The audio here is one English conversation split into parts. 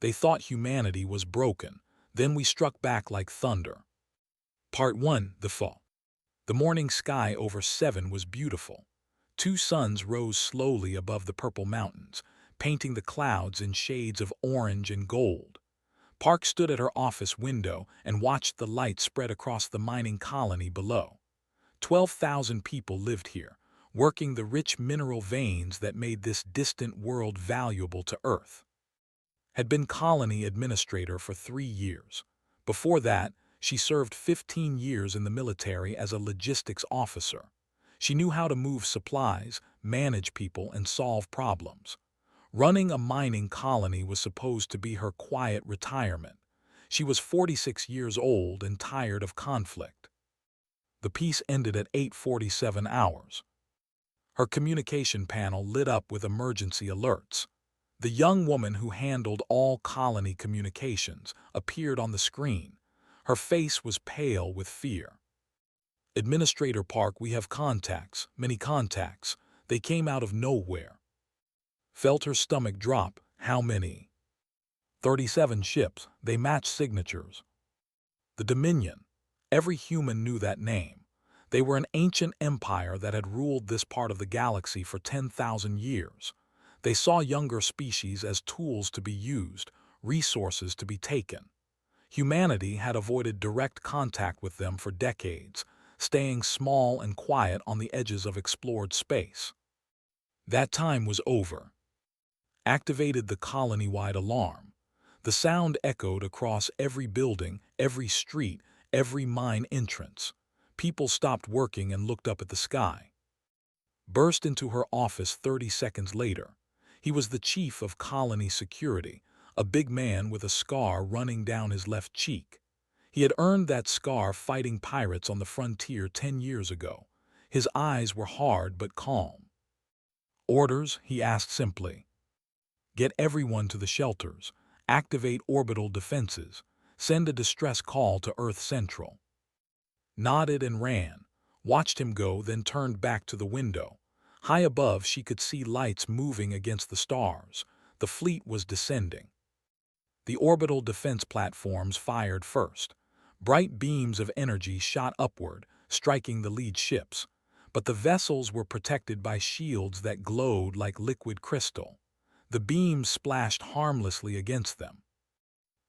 They thought humanity was broken. Then we struck back like thunder. Part 1. The Fall. The morning sky over 7 was beautiful. 2 suns rose slowly above the purple mountains, painting the clouds in shades of orange and gold. Park stood at her office window and watched the light spread across the mining colony below. 12,000 people lived here, working the rich mineral veins that made this distant world valuable to Earth. Had been colony administrator for 3 years. Before that, she served 15 years in the military as a logistics officer. She knew how to move supplies, manage people, and solve problems. Running a mining colony was supposed to be her quiet retirement. She was 46 years old and tired of conflict. The piece ended at 8:47 hours. Her communication panel lit up with emergency alerts. The young woman who handled all colony communications appeared on the screen. Her face was pale with fear. Administrator Park, we have contacts, many contacts. They came out of nowhere. Felt her stomach drop. How many? 37 ships. They match signatures. The Dominion. Every human knew that name. They were an ancient empire that had ruled this part of the galaxy for 10,000 years. They saw younger species as tools to be used, resources to be taken. Humanity had avoided direct contact with them for decades, staying small and quiet on the edges of explored space. That time was over. Activated the colony-wide alarm. The sound echoed across every building, every street, every mine entrance. People stopped working and looked up at the sky. Burst into her office 30 seconds later. He was the chief of colony security, a big man with a scar running down his left cheek. He had earned that scar fighting pirates on the frontier 10 years ago. His eyes were hard but calm. Orders, he asked simply. Get everyone to the shelters. Activate orbital defenses. Send a distress call to Earth Central. Nodded and ran. Watched him go, then turned back to the window. High above, she could see lights moving against the stars. The fleet was descending. The orbital defense platforms fired first. Bright beams of energy shot upward, striking the lead ships. But the vessels were protected by shields that glowed like liquid crystal. The beams splashed harmlessly against them.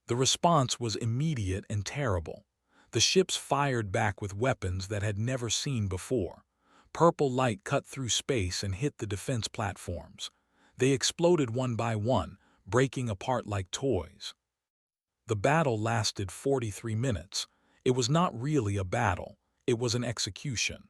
The response was immediate and terrible. The ships fired back with weapons that had never seen before. Purple light cut through space and hit the defense platforms. They exploded one by one, breaking apart like toys. The battle lasted 43 minutes. It was not really a battle. It was an execution.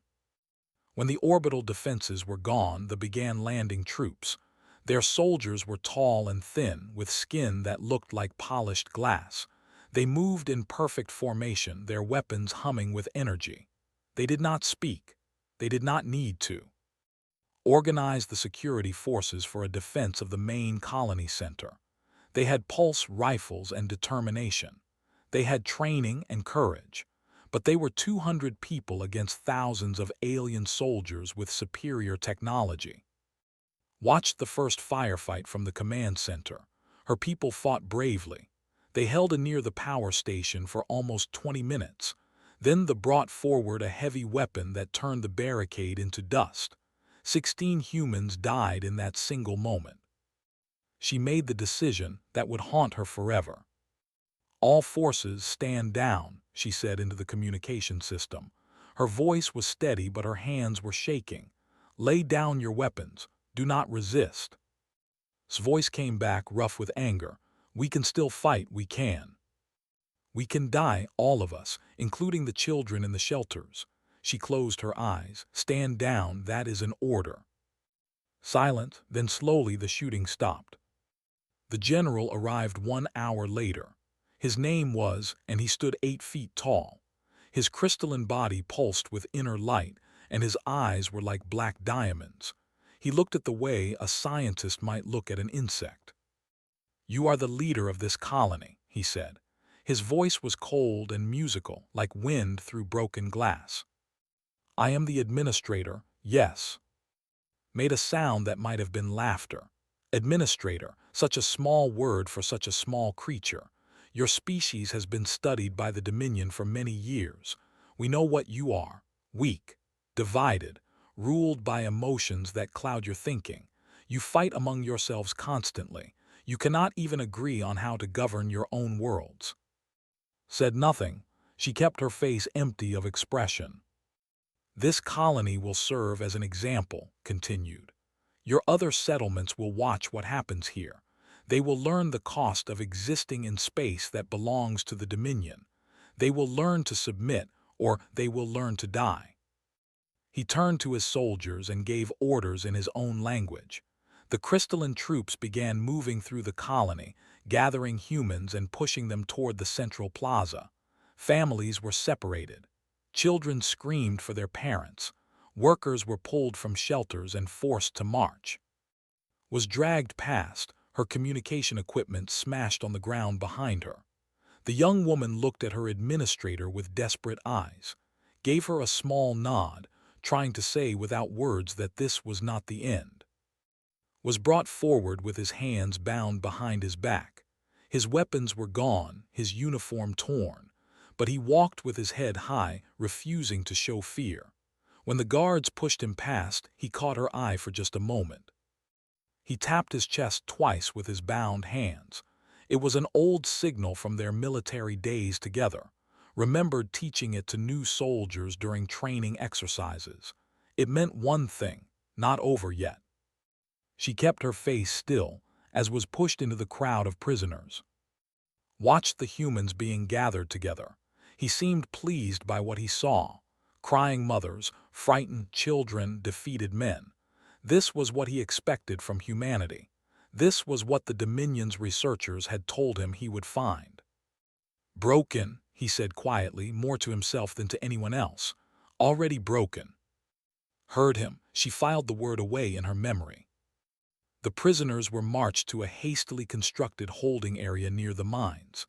When the orbital defenses were gone, they began landing troops. Their soldiers were tall and thin, with skin that looked like polished glass. They moved in perfect formation, their weapons humming with energy. They did not speak. They did not need to. Organize the security forces for a defense of the main colony center. They had pulse rifles and determination. They had training and courage. But they were 200 people against thousands of alien soldiers with superior technology. Watched the first firefight from the command center. Her people fought bravely. They held near the power station for almost 20 minutes. Then they brought forward a heavy weapon that turned the barricade into dust. 16 humans died in that single moment. She made the decision that would haunt her forever. All forces stand down, she said into the communication system. Her voice was steady, but her hands were shaking. Lay down your weapons. Do not resist. His voice came back, rough with anger. We can still fight, we can. We can die, all of us, including the children in the shelters. She closed her eyes. Stand down, that is an order. Silent, then slowly the shooting stopped. The general arrived 1 hour later. His name was, and he stood 8 feet tall. His crystalline body pulsed with inner light, and his eyes were like black diamonds. He looked at the way a scientist might look at an insect. You are the leader of this colony, he said. His voice was cold and musical, like wind through broken glass. I am the administrator, yes. Made a sound that might have been laughter. Administrator, such a small word for such a small creature. Your species has been studied by the Dominion for many years. We know what you are: weak, divided, ruled by emotions that cloud your thinking. You fight among yourselves constantly. You cannot even agree on how to govern your own worlds. Said nothing. She kept her face empty of expression. This colony will serve as an example, continued. Your other settlements will watch what happens here. They will learn the cost of existing in space that belongs to the Dominion. They will learn to submit, or they will learn to die. He turned to his soldiers and gave orders in his own language. The crystalline troops began moving through the colony, gathering humans and pushing them toward the central plaza. Families were separated. Children screamed for their parents. Workers were pulled from shelters and forced to march. Was dragged past, her communication equipment smashed on the ground behind her. The young woman looked at her administrator with desperate eyes, gave her a small nod, trying to say without words that this was not the end. Was brought forward with his hands bound behind his back. His weapons were gone, his uniform torn, but he walked with his head high, refusing to show fear. When the guards pushed him past, he caught her eye for just a moment. He tapped his chest twice with his bound hands. It was an old signal from their military days together, remembered teaching it to new soldiers during training exercises. It meant one thing: not over yet. She kept her face still, as was pushed into the crowd of prisoners. Watched the humans being gathered together. He seemed pleased by what he saw: crying mothers, frightened children, defeated men. This was what he expected from humanity. This was what the Dominion's researchers had told him he would find. Broken, he said quietly, more to himself than to anyone else. Already broken. Heard him. She filed the word away in her memory. The prisoners were marched to a hastily constructed holding area near the mines.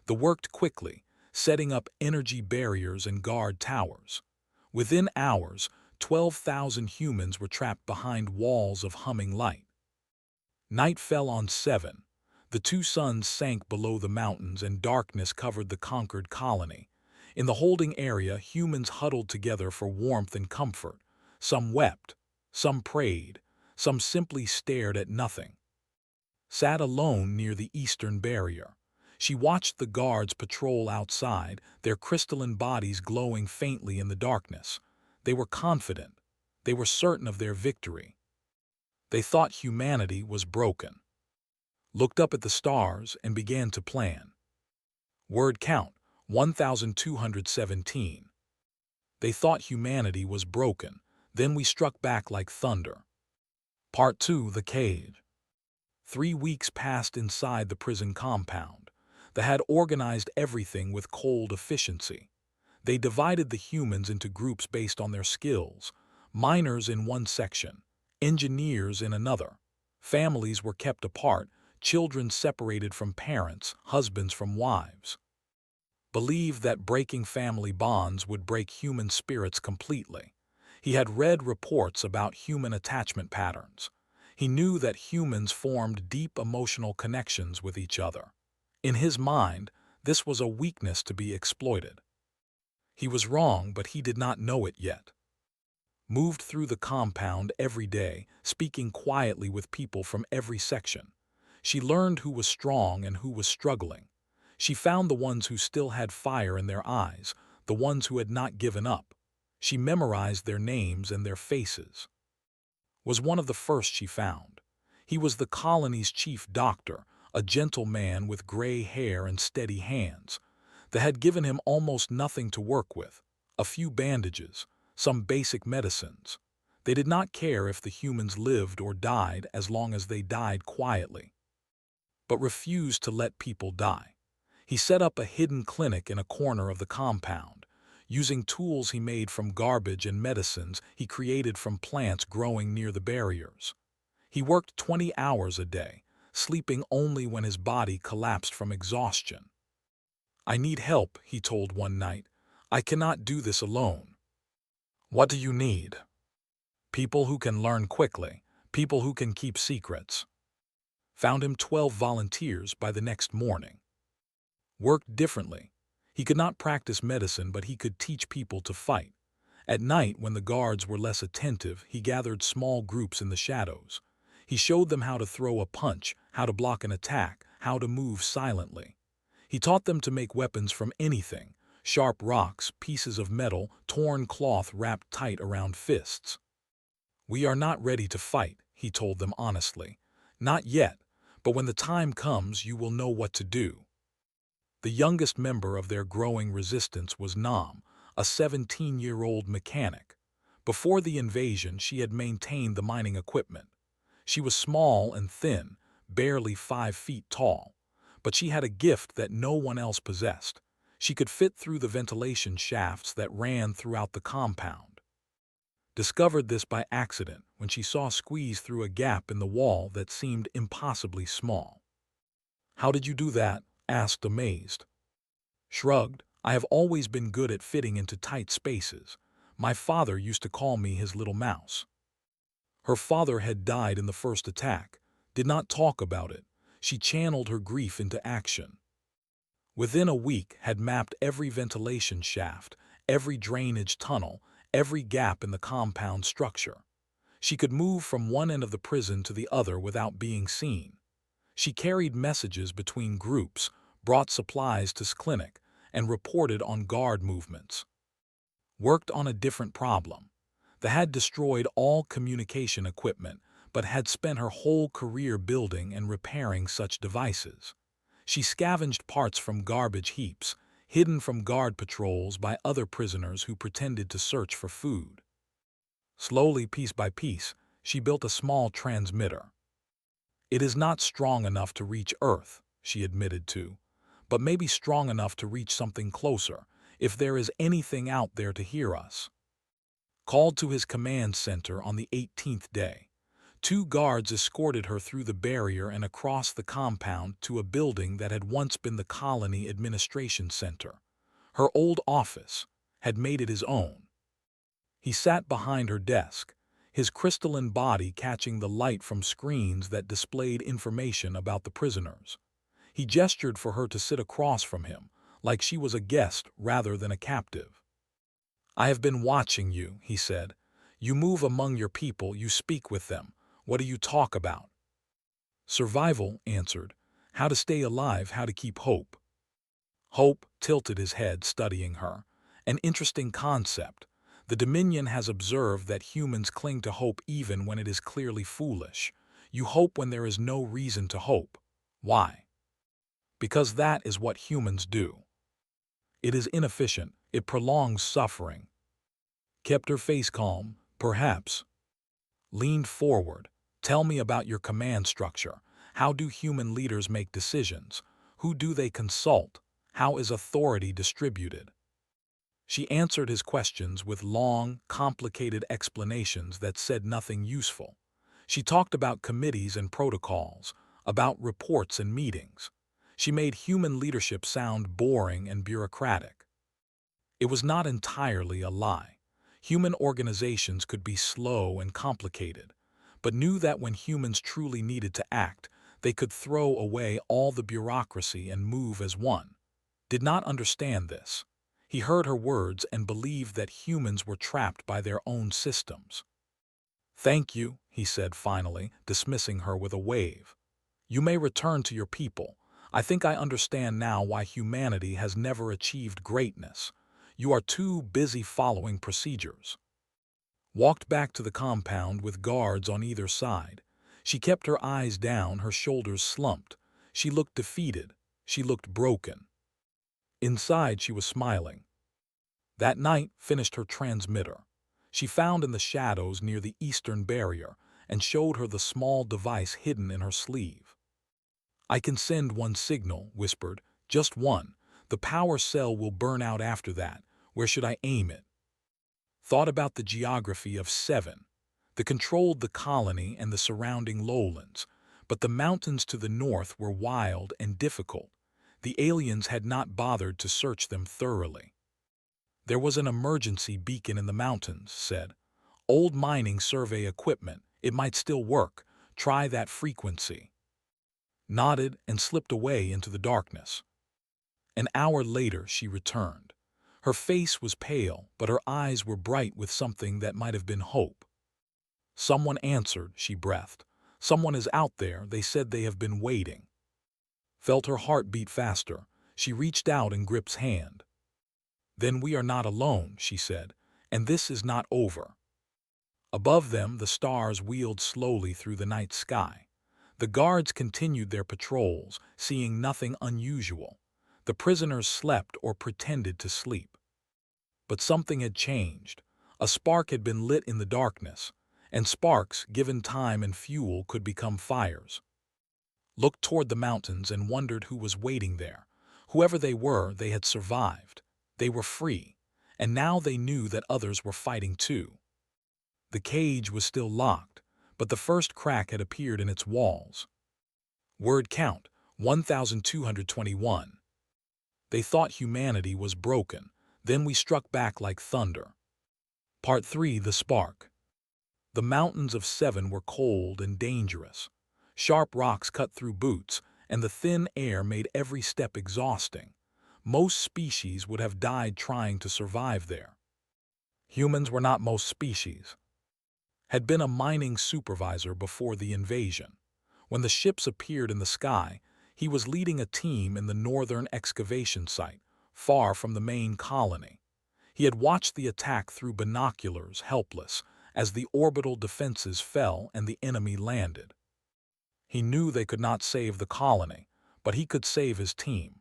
They worked quickly, setting up energy barriers and guard towers. Within hours, 12,000 humans were trapped behind walls of humming light. Night fell on 7. The two suns sank below the mountains and darkness covered the conquered colony. In the holding area, humans huddled together for warmth and comfort. Some wept, some prayed, some simply stared at nothing. Sat alone near the eastern barrier. She watched the guards patrol outside, their crystalline bodies glowing faintly in the darkness. They were confident. They were certain of their victory. They thought humanity was broken. Looked up at the stars and began to plan. Word count: 1,217. They thought humanity was broken. Then we struck back like thunder. Part 2: The Cage. 3 weeks passed inside the prison compound. They had organized everything with cold efficiency. They divided the humans into groups based on their skills. Miners in one section, engineers in another. Families were kept apart, children separated from parents, husbands from wives. Believed that breaking family bonds would break human spirits completely. He had read reports about human attachment patterns. He knew that humans formed deep emotional connections with each other. In his mind, this was a weakness to be exploited. He was wrong, but he did not know it yet. Moved through the compound every day, speaking quietly with people from every section. She learned who was strong and who was struggling. She found the ones who still had fire in their eyes, the ones who had not given up. She memorized their names and their faces. Was one of the first she found. He was the colony's chief doctor, a gentle man with gray hair and steady hands. They had given him almost nothing to work with: a few bandages, some basic medicines. They did not care if the humans lived or died as long as they died quietly. But refused to let people die. He set up a hidden clinic in a corner of the compound, using tools he made from garbage and medicines he created from plants growing near the barriers. He worked 20 hours a day, sleeping only when his body collapsed from exhaustion. "I need help," he told one night. "I cannot do this alone." "What do you need?" "People who can learn quickly, people who can keep secrets." found him 12 volunteers by the next morning. Worked differently. He could not practice medicine, but he could teach people to fight. At night, when the guards were less attentive, he gathered small groups in the shadows. He showed them how to throw a punch, how to block an attack, how to move silently. He taught them to make weapons from anything: sharp rocks, pieces of metal, torn cloth wrapped tight around fists. "We are not ready to fight," he told them honestly. "Not yet, but when the time comes, you will know what to do." The youngest member of their growing resistance was Nam, a 17-year-old mechanic. Before the invasion, she had maintained the mining equipment. She was small and thin, barely 5 feet tall, but she had a gift that no one else possessed. She could fit through the ventilation shafts that ran throughout the compound. Discovered this by accident when she saw squeeze through a gap in the wall that seemed impossibly small. "How did you do that?" asked, amazed. Shrugged. "I have always been good at fitting into tight spaces. My father used to call me his little mouse." Her father had died in the first attack, did not talk about it. She channeled her grief into action. Within a week had mapped every ventilation shaft, every drainage tunnel, every gap in the compound structure. She could move from one end of the prison to the other without being seen. She carried messages between groups, brought supplies to clinic, and reported on guard movements. Worked on a different problem. They had destroyed all communication equipment, but had spent her whole career building and repairing such devices. She scavenged parts from garbage heaps, hidden from guard patrols by other prisoners who pretended to search for food. Slowly, piece by piece, she built a small transmitter. "It is not strong enough to reach Earth," she admitted to, "but maybe strong enough to reach something closer, if there is anything out there to hear us." Called to his command center on the 18th day. 2 guards escorted her through the barrier and across the compound to a building that had once been the colony administration center. Her old office had made it his own. He sat behind her desk, his crystalline body catching the light from screens that displayed information about the prisoners. He gestured for her to sit across from him, like she was a guest rather than a captive. "I have been watching you," he said. "You move among your people, you speak with them. What do you talk about?" "Survival," answered. "How to stay alive, how to keep hope." Hope tilted his head, studying her. "An interesting concept. The Dominion has observed that humans cling to hope even when it is clearly foolish. You hope when there is no reason to hope. Why?" "Because that is what humans do. It is inefficient, it prolongs suffering." Kept her face calm. "Perhaps." Leaned forward. "Tell me about your command structure. How do human leaders make decisions? Who do they consult? How is authority distributed?" She answered his questions with long, complicated explanations that said nothing useful. She talked about committees and protocols, about reports and meetings. She made human leadership sound boring and bureaucratic. It was not entirely a lie. Human organizations could be slow and complicated, but knew that when humans truly needed to act, they could throw away all the bureaucracy and move as one. Did not understand this. He heard her words and believed that humans were trapped by their own systems. "Thank you," he said finally, dismissing her with a wave. "You may return to your people. I think I understand now why humanity has never achieved greatness. You are too busy following procedures." Walked back to the compound with guards on either side. She kept her eyes down, her shoulders slumped. She looked defeated. She looked broken. Inside, she was smiling. That night, finished her transmitter. She found in the shadows near the eastern barrier and showed her the small device hidden in her sleeve. "I can send one signal," whispered. "Just one. The power cell will burn out after that. Where should I aim it?" Thought about the geography of 7. They controlled the colony and the surrounding lowlands, but the mountains to the north were wild and difficult. The aliens had not bothered to search them thoroughly. "There was an emergency beacon in the mountains," said. "Old mining survey equipment. It might still work. Try that frequency." nodded, and slipped away into the darkness. An hour later, she returned. Her face was pale, but her eyes were bright with something that might have been hope. "Someone answered," she breathed. "Someone is out there. They said they have been waiting." Felt her heart beat faster. She reached out and gripped his hand. "Then we are not alone," she said, "and this is not over." Above them, the stars wheeled slowly through the night sky. The guards continued their patrols, seeing nothing unusual. The prisoners slept or pretended to sleep. But something had changed. A spark had been lit in the darkness, and sparks, given time and fuel, could become fires. Looked toward the mountains and wondered who was waiting there. Whoever they were, they had survived. They were free, and now they knew that others were fighting too. The cage was still locked, but the first crack had appeared in its walls. Word count, 1,221. They thought humanity was broken. Then we struck back like thunder. Part 3, The Spark. The mountains of Seven were cold and dangerous. Sharp rocks cut through boots, and the thin air made every step exhausting. Most species would have died trying to survive there. Humans were not most species. Had been a mining supervisor before the invasion. When the ships appeared in the sky, he was leading a team in the northern excavation site, far from the main colony. He had watched the attack through binoculars, helpless, as the orbital defenses fell and the enemy landed. He knew they could not save the colony, but he could save his team.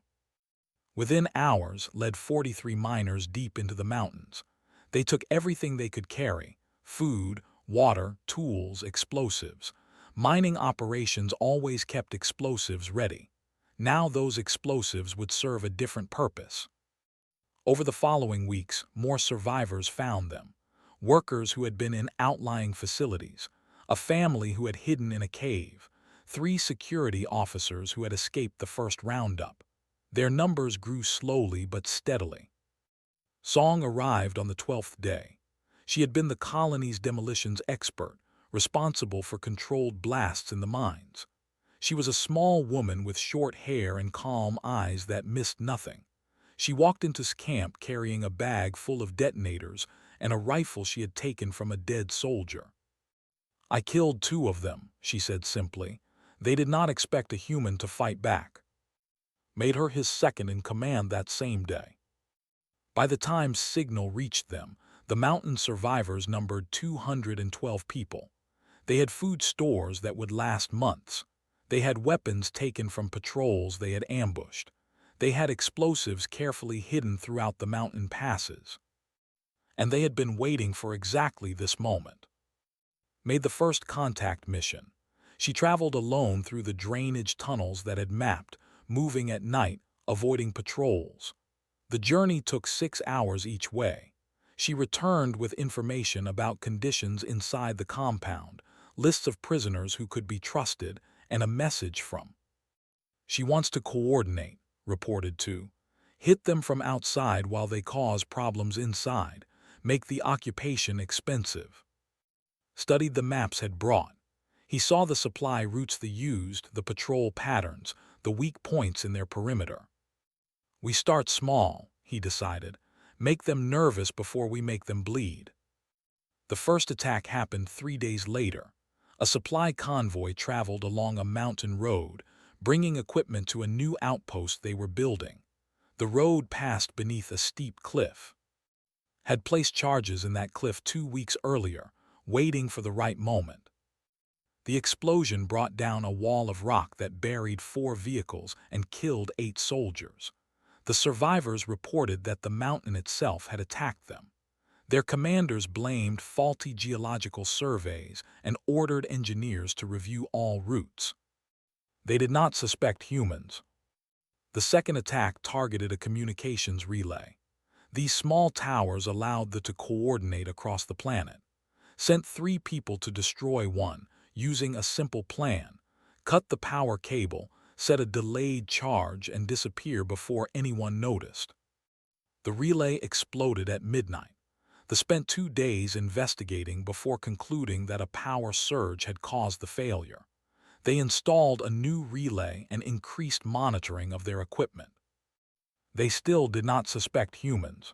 Within hours, led 43 miners deep into the mountains. They took everything they could carry: food, water, tools, explosives. Mining operations always kept explosives ready. Now those explosives would serve a different purpose. Over the following weeks, more survivors found them. Workers who had been in outlying facilities, a family who had hidden in a cave, 3 security officers who had escaped the first roundup. Their numbers grew slowly but steadily. Song arrived on the 12th day. She had been the colony's demolitions expert, responsible for controlled blasts in the mines. She was a small woman with short hair and calm eyes that missed nothing. She walked into camp carrying a bag full of detonators and a rifle she had taken from a dead soldier. "I killed 2 of them," she said simply. "They did not expect a human to fight back." Made her his second in command that same day. By the time signal reached them, the mountain survivors numbered 212 people. They had food stores that would last months. They had weapons taken from patrols they had ambushed. They had explosives carefully hidden throughout the mountain passes. And they had been waiting for exactly this moment. Made the first contact mission. She traveled alone through the drainage tunnels that had mapped, moving at night, avoiding patrols. The journey took 6 hours each way. She returned with information about conditions inside the compound, lists of prisoners who could be trusted, and a message from. "She wants to coordinate," reported to. "Hit them from outside while they cause problems inside. Make the occupation expensive." Studied the maps had brought. He saw the supply routes they used, the patrol patterns, the weak points in their perimeter. "We start small," he decided. "Make them nervous before we make them bleed." The first attack happened 3 days later. A supply convoy traveled along a mountain road, bringing equipment to a new outpost they were building. The road passed beneath a steep cliff. Had placed charges in that cliff 2 weeks earlier, waiting for the right moment. The explosion brought down a wall of rock that buried 4 vehicles and killed 8 soldiers. The survivors reported that the mountain itself had attacked them. Their commanders blamed faulty geological surveys and ordered engineers to review all routes. They did not suspect humans. The second attack targeted a communications relay. These small towers allowed them to coordinate across the planet. Sent 3 people to destroy one, using a simple plan: cut the power cable, set a delayed charge, and disappear before anyone noticed. The relay exploded at midnight. They spent 2 days investigating before concluding that a power surge had caused the failure. They installed a new relay and increased monitoring of their equipment. They still did not suspect humans.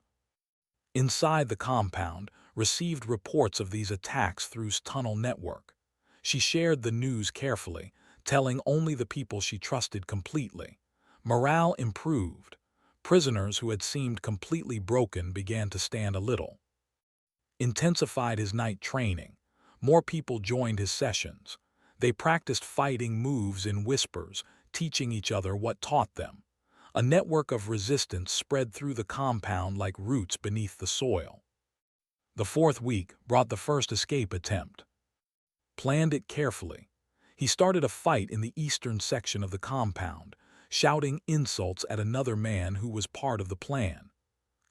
Inside the compound, received reports of these attacks through tunnel network. She shared the news carefully, telling only the people she trusted completely. Morale improved. Prisoners who had seemed completely broken began to stand a little. Intensified his night training. More people joined his sessions. They practiced fighting moves in whispers, teaching each other what taught them. A network of resistance spread through the compound like roots beneath the soil. The fourth week brought the first escape attempt. Planned it carefully. He started a fight in the eastern section of the compound, shouting insults at another man who was part of the plan.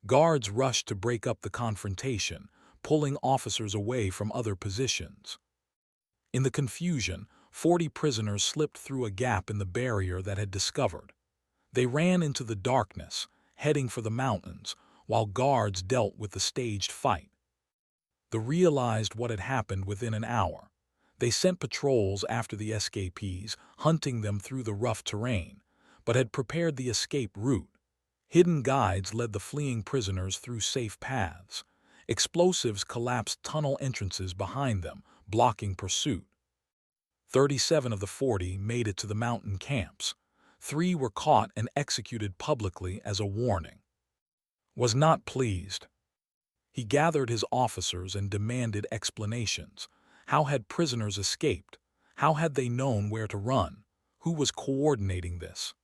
Guards rushed to break up the confrontation, pulling officers away from other positions. In the confusion, 40 prisoners slipped through a gap in the barrier that had discovered. They ran into the darkness, heading for the mountains, while guards dealt with the staged fight. They realized what had happened within an hour. They sent patrols after the escapees, hunting them through the rough terrain, but had prepared the escape route. Hidden guides led the fleeing prisoners through safe paths. Explosives collapsed tunnel entrances behind them, blocking pursuit. 37 of the 40 made it to the mountain camps. 3 were caught and executed publicly as a warning. Was not pleased. He gathered his officers and demanded explanations. How had prisoners escaped? How had they known where to run? Who was coordinating this?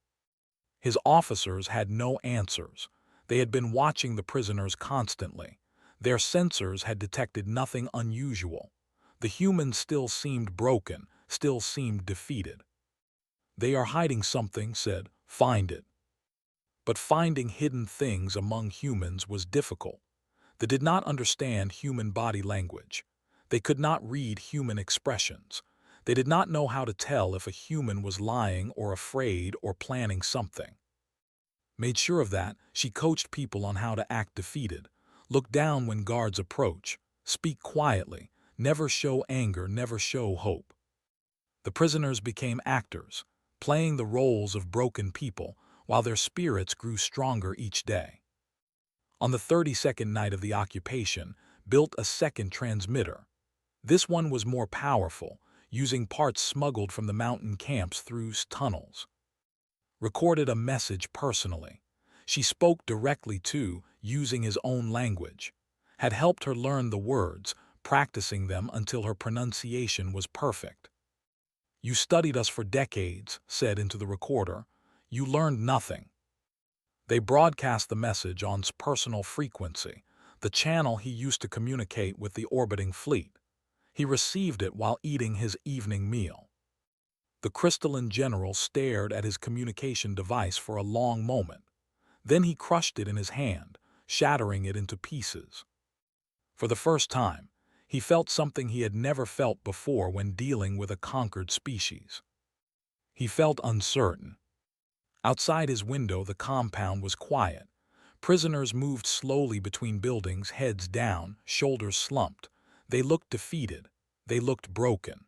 His officers had no answers. They had been watching the prisoners constantly. Their sensors had detected nothing unusual. The humans still seemed broken, still seemed defeated. They are hiding something, said, find it. But finding hidden things among humans was difficult. They did not understand human body language. They could not read human expressions. They did not know how to tell if a human was lying or afraid or planning something. Made sure of that, she coached people on how to act defeated. Look down when guards approach. Speak quietly. Never show anger, never show hope. The prisoners became actors, playing the roles of broken people, while their spirits grew stronger each day. On the 32nd night of the occupation, built a second transmitter. This one was more powerful, using parts smuggled from the mountain camps through tunnels. Recorded a message personally. She spoke directly to, using his own language. Had helped her learn the words, practicing them until her pronunciation was perfect. You studied us for decades, said into the recorder. You learned nothing. They broadcast the message on personal frequency, the channel he used to communicate with the orbiting fleet. He received it while eating his evening meal. The crystalline general stared at his communication device for a long moment. Then he crushed it in his hand, shattering it into pieces. For the first time, he felt something he had never felt before when dealing with a conquered species. He felt uncertain. Outside his window, the compound was quiet. Prisoners moved slowly between buildings, heads down, shoulders slumped. They looked defeated. They looked broken.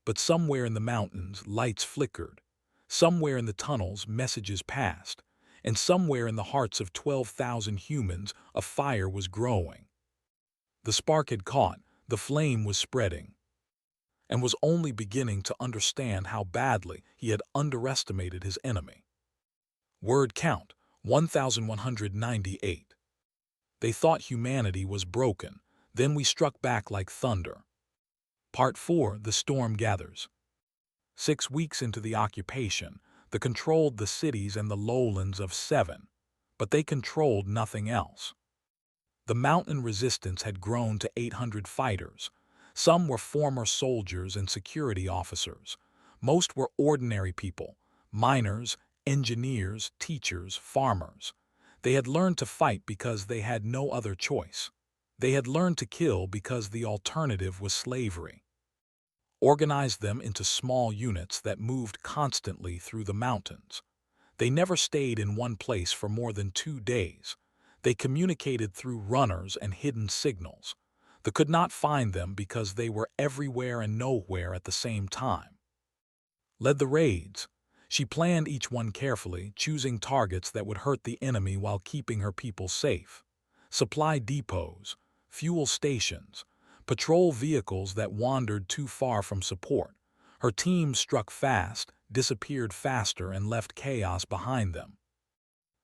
But somewhere in the mountains, lights flickered. Somewhere in the tunnels, messages passed. And somewhere in the hearts of 12,000 humans, a fire was growing. The spark had caught, the flame was spreading, and was only beginning to understand how badly he had underestimated his enemy. Word count, 1,198. They thought humanity was broken, then we struck back like thunder. Part 4, The Storm Gathers. 6 weeks into the occupation, they controlled the cities and the lowlands of 7, but they controlled nothing else. The mountain resistance had grown to 800 fighters. Some were former soldiers and security officers. Most were ordinary people, miners, engineers, teachers, farmers. They had learned to fight because they had no other choice. They had learned to kill because the alternative was slavery. Organized them into small units that moved constantly through the mountains. They never stayed in one place for more than 2 days. They communicated through runners and hidden signals. They could not find them because they were everywhere and nowhere at the same time. led the raids. She planned each one carefully, choosing targets that would hurt the enemy while keeping her people safe. Supply depots, fuel stations, patrol vehicles that wandered too far from support. Her team struck fast, disappeared faster, and left chaos behind them.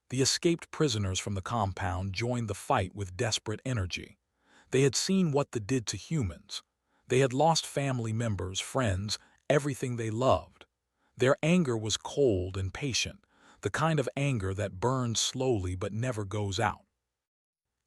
The escaped prisoners from the compound joined the fight with desperate energy. They had seen what they did to humans. They had lost family members, friends, everything they loved. Their anger was cold and patient, the kind of anger that burns slowly but never goes out.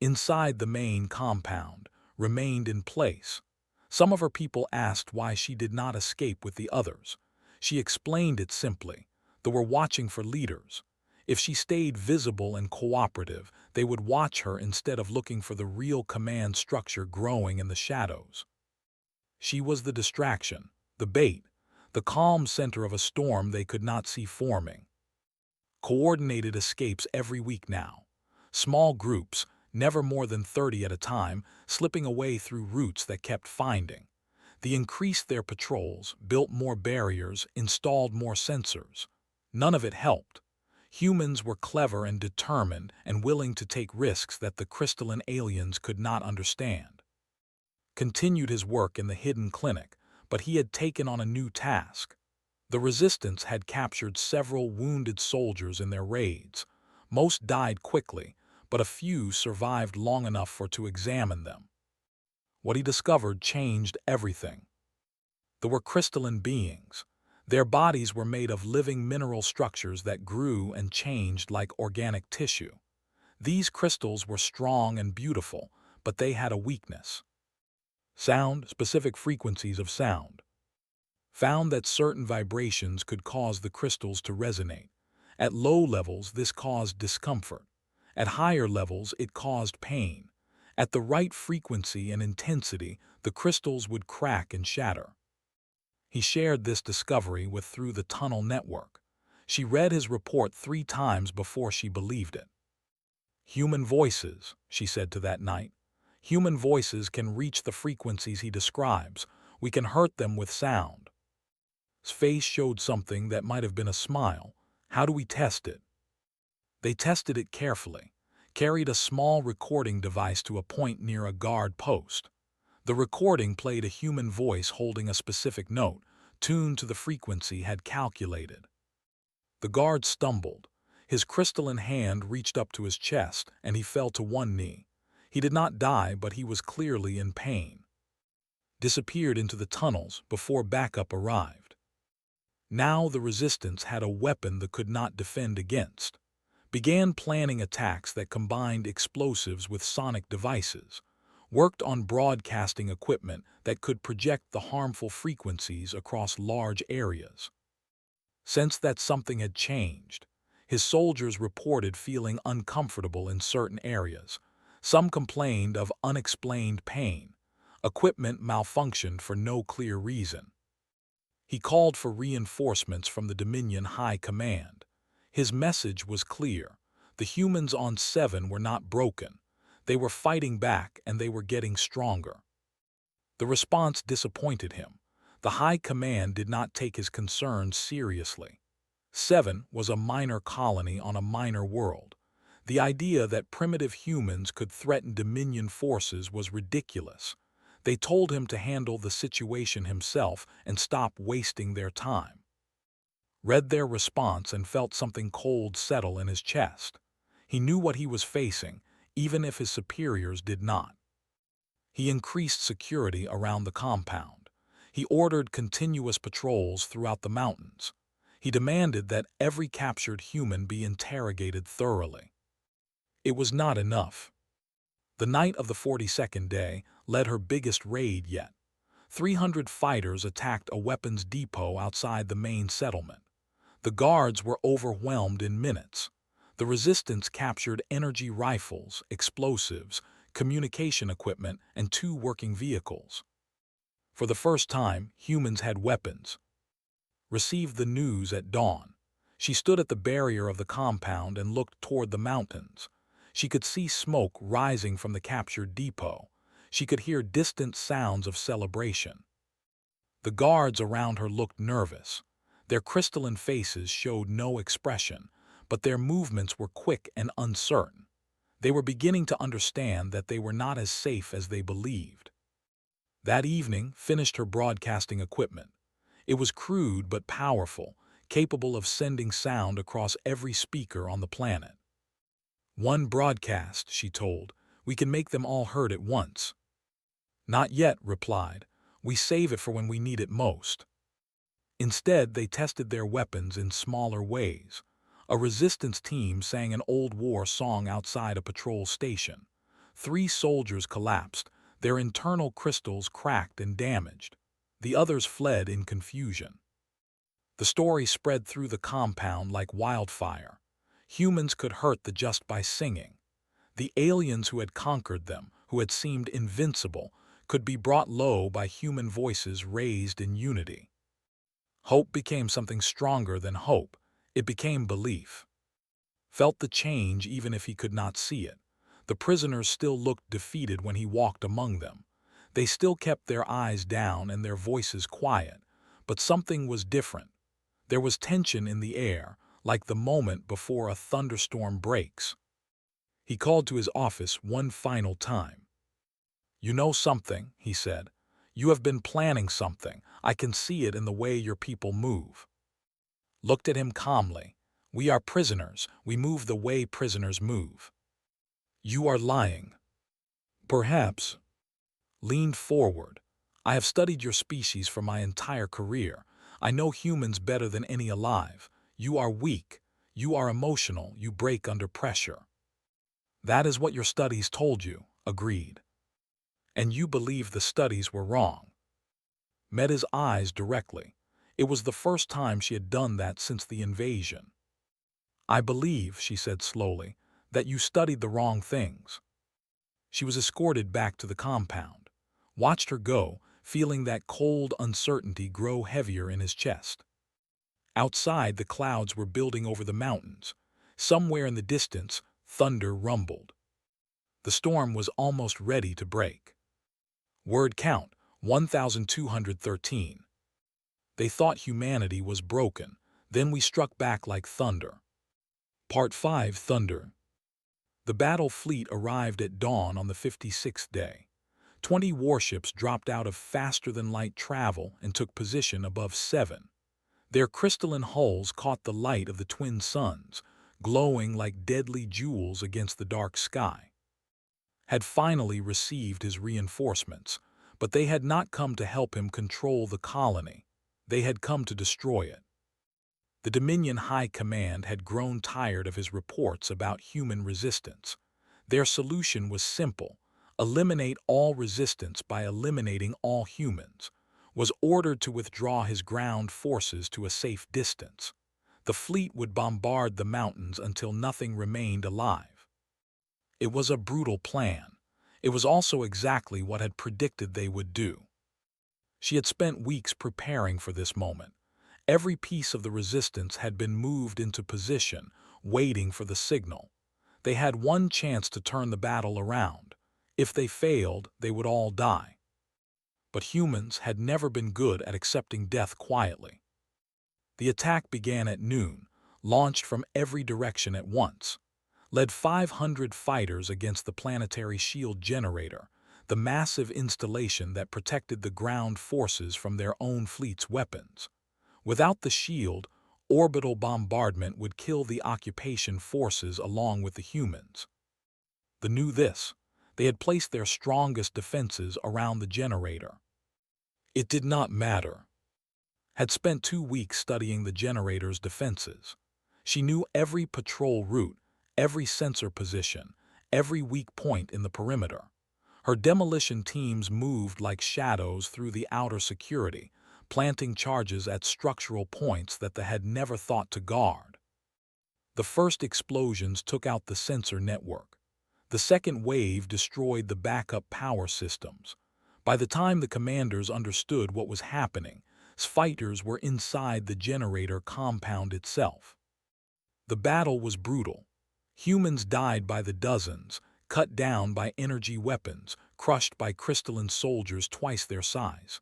Inside the main compound, remained in place. Some of her people asked why she did not escape with the others. She explained it simply. They were watching for leaders. If she stayed visible and cooperative, they would watch her instead of looking for the real command structure growing in the shadows. She was the distraction, the bait, the calm center of a storm they could not see forming. Coordinated escapes every week now. Small groups, never more than 30 at a time, slipping away through routes that kept finding. They increased their patrols, built more barriers, installed more sensors. None of it helped. Humans were clever and determined and willing to take risks that the crystalline aliens could not understand. Continued his work in the hidden clinic, but he had taken on a new task. The resistance had captured several wounded soldiers in their raids. Most died quickly, but a few survived long enough to examine them. What he discovered changed everything. They were crystalline beings. Their bodies were made of living mineral structures that grew and changed like organic tissue. These crystals were strong and beautiful, but they had a weakness. Sound, specific frequencies of sound. Found that certain vibrations could cause the crystals to resonate. At low levels, this caused discomfort. At higher levels, it caused pain. At the right frequency and intensity, the crystals would crack and shatter. He shared this discovery with through the tunnel network. She read his report 3 times before she believed it. Human voices, she said to that night. Human voices can reach the frequencies he describes. We can hurt them with sound. His face showed something that might have been a smile. How do we test it? They tested it carefully, carried a small recording device to a point near a guard post. The recording played a human voice holding a specific note, tuned to the frequency had calculated. The guard stumbled. His crystalline hand reached up to his chest, and he fell to one knee. He did not die, but he was clearly in pain. Disappeared into the tunnels before backup arrived. Now the resistance had a weapon they could not defend against. Began planning attacks that combined explosives with sonic devices. Worked on broadcasting equipment that could project the harmful frequencies across large areas. Sensed that something had changed. His soldiers reported feeling uncomfortable in certain areas. Some complained of unexplained pain. Equipment malfunctioned for no clear reason. He called for reinforcements from the Dominion High Command. His message was clear. The humans on 7 were not broken. They were fighting back, and they were getting stronger. The response disappointed him. The High Command did not take his concerns seriously. 7 was a minor colony on a minor world. The idea that primitive humans could threaten Dominion forces was ridiculous. They told him to handle the situation himself and stop wasting their time. Read their response and felt something cold settle in his chest. He knew what he was facing, even if his superiors did not. He increased security around the compound. He ordered continuous patrols throughout the mountains. He demanded that every captured human be interrogated thoroughly. It was not enough. The night of the 42nd day led her biggest raid yet. 300 fighters attacked a weapons depot outside the main settlement. The guards were overwhelmed in minutes. The resistance captured energy rifles, explosives, communication equipment, and 2 working vehicles. For the first time, humans had weapons. Received the news at dawn. She stood at the barrier of the compound and looked toward the mountains. She could see smoke rising from the captured depot. She could hear distant sounds of celebration. The guards around her looked nervous. Their crystalline faces showed no expression, but their movements were quick and uncertain. They were beginning to understand that they were not as safe as they believed. That evening finished her broadcasting equipment. It was crude but powerful, capable of sending sound across every speaker on the planet. "One broadcast," she told. "We can make them all heard at once." "Not yet," replied. "We save it for when we need it most." Instead, they tested their weapons in smaller ways. A resistance team sang an old war song outside a patrol station. 3 soldiers collapsed, their internal crystals cracked and damaged. The others fled in confusion. The story spread through the compound like wildfire. Humans could hurt the just by singing. The aliens who had conquered them, who had seemed invincible, could be brought low by human voices raised in unity. Hope became something stronger than hope. It became belief. Felt the change even if he could not see it. The prisoners still looked defeated when he walked among them. They still kept their eyes down and their voices quiet, but something was different. There was tension in the air, like the moment before a thunderstorm breaks. He called to his office one final time. "You know something," he said. "You have been planning something. I can see it in the way your people move." Looked at him calmly. "We are prisoners. We move the way prisoners move." "You are lying." "Perhaps." Leaned forward. "I have studied your species for my entire career. I know humans better than any alive. You are weak. You are emotional. You break under pressure." "That is what your studies told you," agreed. "And you believe the studies were wrong." Met his eyes directly. It was the first time she had done that since the invasion. "I believe," she said slowly, "that you studied the wrong things." She was escorted back to the compound. Watched her go, feeling that cold uncertainty grow heavier in his chest. Outside, the clouds were building over the mountains. Somewhere in the distance, thunder rumbled. The storm was almost ready to break. Word count, 1,213. They thought humanity was broken. Then we struck back like thunder. Part 5, Thunder. The battle fleet arrived at dawn on the 56th day. 20 warships dropped out of faster-than-light travel and took position above 7. Their crystalline hulls caught the light of the twin suns, glowing like deadly jewels against the dark sky. Had finally received his reinforcements, but they had not come to help him control the colony. They had come to destroy it. The Dominion High Command had grown tired of his reports about human resistance. Their solution was simple: eliminate all resistance by eliminating all humans. Was ordered to withdraw his ground forces to a safe distance. The fleet would bombard the mountains until nothing remained alive. It was a brutal plan. It was also exactly what had predicted they would do. She had spent weeks preparing for this moment. Every piece of the resistance had been moved into position, waiting for the signal. They had one chance to turn the battle around. If they failed, they would all die. But humans had never been good at accepting death quietly. The attack began at noon, launched from every direction at once. Led 500 fighters against the planetary shield generator, the massive installation that protected the ground forces from their own fleet's weapons. Without the shield, orbital bombardment would kill the occupation forces along with the humans. They knew this. They had placed their strongest defenses around the generator. It did not matter. Had spent 2 weeks studying the generator's defenses. She knew every patrol route, every sensor position, every weak point in the perimeter. Her demolition teams moved like shadows through the outer security, planting charges at structural points that they had never thought to guard. The first explosions took out the sensor network. The second wave destroyed the backup power systems. By the time the commanders understood what was happening, fighters were inside the generator compound itself. The battle was brutal. Humans died by the dozens, cut down by energy weapons, crushed by crystalline soldiers twice their size.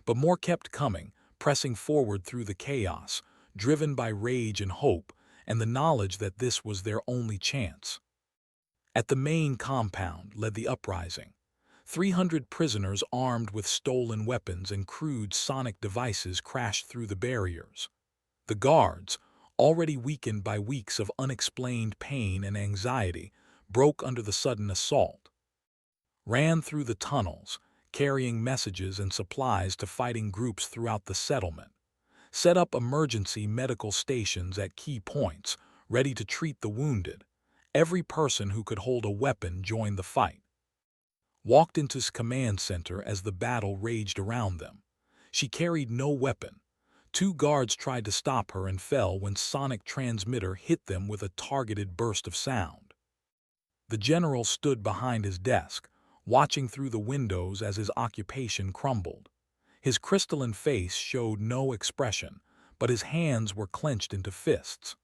But more kept coming, pressing forward through the chaos, driven by rage and hope, and the knowledge that this was their only chance. At the main compound led the uprising. 300 prisoners armed with stolen weapons and crude sonic devices crashed through the barriers. The guards, already weakened by weeks of unexplained pain and anxiety, broke under the sudden assault, ran through the tunnels, carrying messages and supplies to fighting groups throughout the settlement, set up emergency medical stations at key points, ready to treat the wounded. Every person who could hold a weapon joined the fight. Walked into his command center as the battle raged around them. She carried no weapon. 2 guards tried to stop her and fell when sonic transmitter hit them with a targeted burst of sound. The general stood behind his desk, watching through the windows as his occupation crumbled. His crystalline face showed no expression, but his hands were clenched into fists.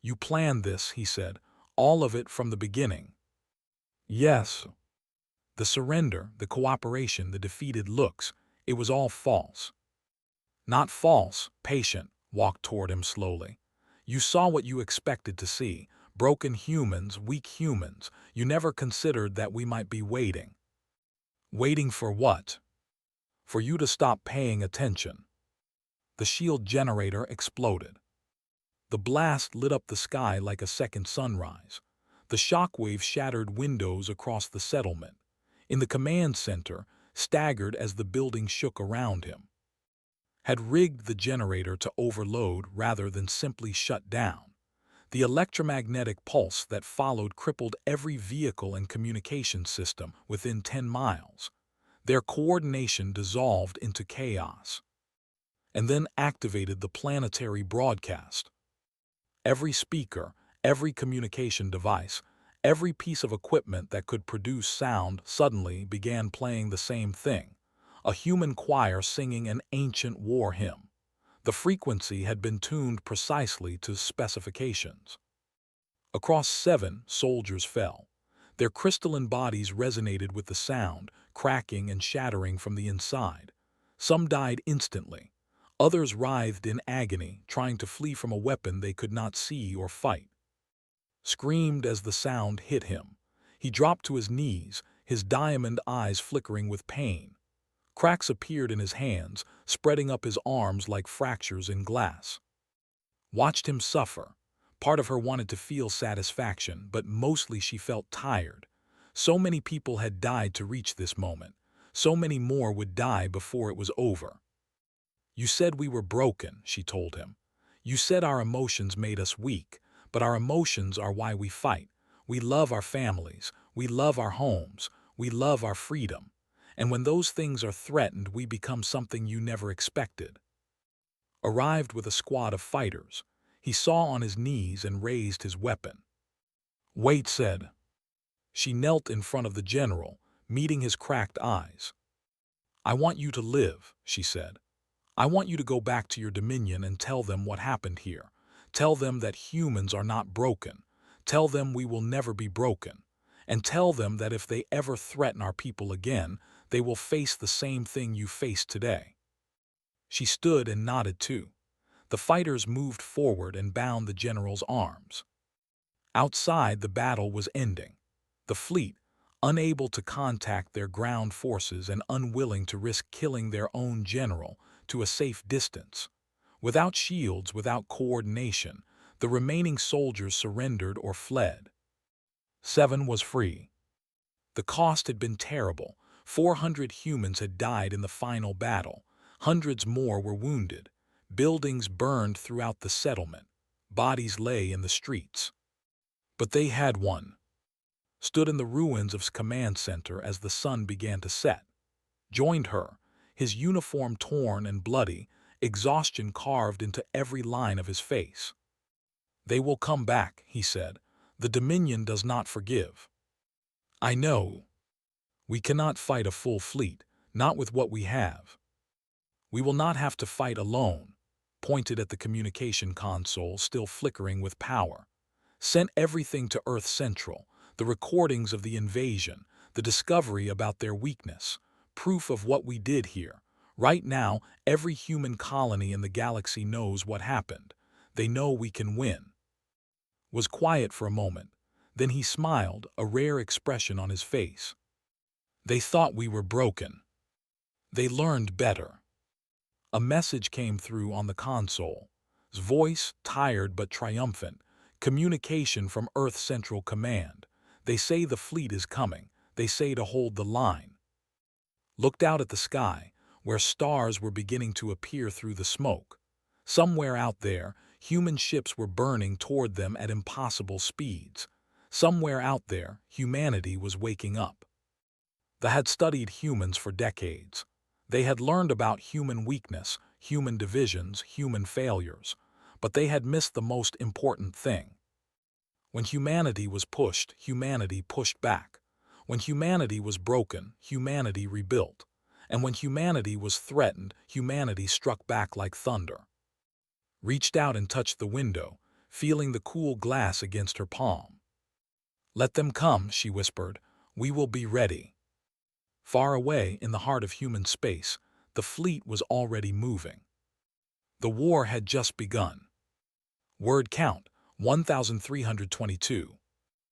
"You planned this," he said, "all of it from the beginning." "Yes." The surrender, the cooperation, the defeated looks, it was all false. Not false, Patient walked toward him slowly. "You saw what you expected to see. Broken humans, weak humans. You never considered that we might be waiting." "Waiting for what?" "For you to stop paying attention." The shield generator exploded. The blast lit up the sky like a second sunrise. The shockwave shattered windows across the settlement. In the command center, staggered as the building shook around him. Had rigged the generator to overload rather than simply shut down. The electromagnetic pulse that followed crippled every vehicle and communication system within 10 miles. Their coordination dissolved into chaos. And then activated the planetary broadcast. Every speaker, every communication device, every piece of equipment that could produce sound suddenly began playing the same thing, a human choir singing an ancient war hymn. The frequency had been tuned precisely to specifications. Across 7 soldiers fell. Their crystalline bodies resonated with the sound, cracking and shattering from the inside. Some died instantly. Others writhed in agony, trying to flee from a weapon they could not see or fight. Screamed as the sound hit him. He dropped to his knees, his diamond eyes flickering with pain. Cracks appeared in his hands, spreading up his arms like fractures in glass. Watched him suffer. Part of her wanted to feel satisfaction, but mostly she felt tired. So many people had died to reach this moment. So many more would die before it was over. "You said we were broken," she told him. "You said our emotions made us weak, but our emotions are why we fight. We love our families, we love our homes, we love our freedom. And when those things are threatened, we become something you never expected." Arrived with a squad of fighters, he saw on his knees and raised his weapon. "Wait," said. She knelt in front of the general, meeting his cracked eyes. "I want you to live," she said. "I want you to go back to your dominion and tell them what happened here. Tell them that humans are not broken. Tell them we will never be broken. And tell them that if they ever threaten our people again, they will face the same thing you face today." She stood and nodded too. The fighters moved forward and bound the general's arms. Outside, the battle was ending. The fleet, unable to contact their ground forces and unwilling to risk killing their own general, to a safe distance. Without shields, without coordination, the remaining soldiers surrendered or fled. 7 was free. The cost had been terrible. 400 humans had died in the final battle. Hundreds more were wounded. Buildings burned throughout the settlement. Bodies lay in the streets. But they had won. Stood in the ruins of his command center as the sun began to set. Joined her, his uniform torn and bloody, exhaustion carved into every line of his face. "They will come back," he said. "The Dominion does not forgive." "I know. We cannot fight a full fleet, not with what we have. We will not have to fight alone," pointed at the communication console still flickering with power. "Sent everything to Earth Central, the recordings of the invasion, the discovery about their weakness, proof of what we did here, Right now, every human colony in the galaxy knows what happened. They know we can win. Was quiet for a moment. Then he smiled, a rare expression on his face. They thought we were broken. They learned better. A message came through on the console. His voice, tired but triumphant. Communication from Earth Central Command. They say the fleet is coming. They say to hold the line. Looked out at the sky, where stars were beginning to appear through the smoke. Somewhere out there, human ships were burning toward them at impossible speeds. Somewhere out there, humanity was waking up. They had studied humans for decades. They had learned about human weakness, human divisions, human failures. But they had missed the most important thing. When humanity was pushed, humanity pushed back. When humanity was broken, humanity rebuilt. And when humanity was threatened, humanity struck back like thunder. Reached out and touched the window, feeling the cool glass against her palm. "Let them come," she whispered. "We will be ready." Far away, in the heart of human space, the fleet was already moving. The war had just begun. Word count, 1,322.